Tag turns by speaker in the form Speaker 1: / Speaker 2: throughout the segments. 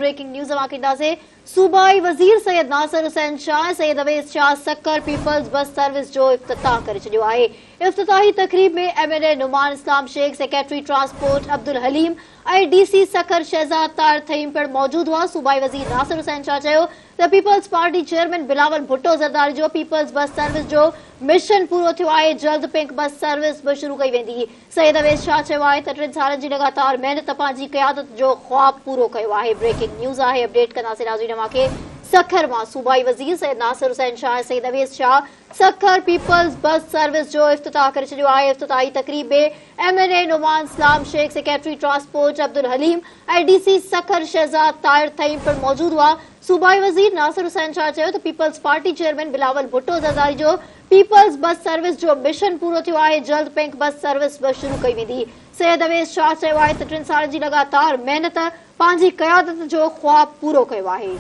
Speaker 1: Breaking news से सूबाई वज़ीर सैयद नासिर हुसैन शाह सैयद अवैस शाह सक्कर पीपल्स बस सर्विस जो इफ्तिताह करे छॾियो आहे। इफ्तिताही तकरीब में MLA Numan Islam Shaikh, secretary transport Abdul Haleem ऐं डीसी सक्कर शहजाद तार थईम पिणु मौजूद हुआ। सूबाई वज़ीर नासिर हुसैन शाह चयो त peoples party chairman Bilawal Bhutto Zardari जो पीपल्स बस सर्विस जो मिशन पूरो थियो आहे। जल्द पिंक बस सर्विस भी शुरू कई वेंदी। सैयद अवैस शाह चयो आहे त 3 सालनि जी लगातार महिनत पंहिंजी क़यादत जो ख्वाब पूरो कयो आहे। ब्रेकिंग न्यूज़ आहे, अपडेट कंदासीं नाज़रीन खे। सक्खर मां सूबाई वज़ीर Syed Nasir Hussain Shah Syed Awais Shah Sukkur peoples bus service जो इफ्तिताह करे छॾियो आहे। इफ्तिताही तकरीब में MLA Numan Islam Shaikh, secretary transport Abdul Haleem ऐं डीसी सक्खर शहजाद ताहिर थईम पिणु मौजूद हुआ। सूबाई वज़ीर नासिर हुसैन शाह चयो त peoples party chairman Bilawal Bhutto Zardari जो पीपल्स बस सर्विस जो मिशन पूरो थियो आहे। जल्द पिंक बस सर्विस भी शुरू कई वेंदी। सैयद अवैस शाह चयो आहे त 3 सालनि जी लगातार महिनत पंहिंजी क़यादत जो ख्वाब पूरो कयो आहे।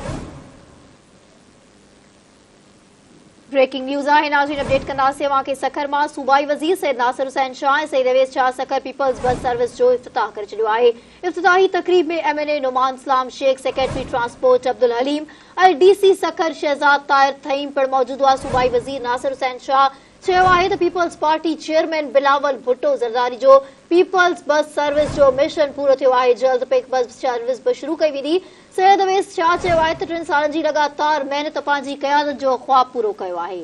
Speaker 1: ब्रेकिंग न्यूज़ है नाज़रीन, अपडेट कंदासीं खे। सक्खर मां सूबाई वज़ीर Syed Nasir Hussain Shah Syed Awais Shah Sukkur peoples bus service जो इफ्तिताह करे छॾियो आहे। इफ्तिताही तकरीब में MLA Numan Islam Shaikh, secretary transport Abdul Haleem ऐं डीसी सक्खर शहजाद ताहिर थईम पिणु मौजूद हुआ। सूबाई वज़ीर नासिर हुसैन शाह चयो आहे त peoples party chairman Bilawal Bhutto Zardari जो पीपल्स बस सर्विस जो मिशन पूरो थियो आहे। जल्द पिंक बस सर्विस भी शुरू कई वेंदी। सैयद अवैस शाह चयो आहे त 3 सालनि जी लगातार महिनत पंहिंजी क़यादत जो ख्वाब पूरो कयो आहे।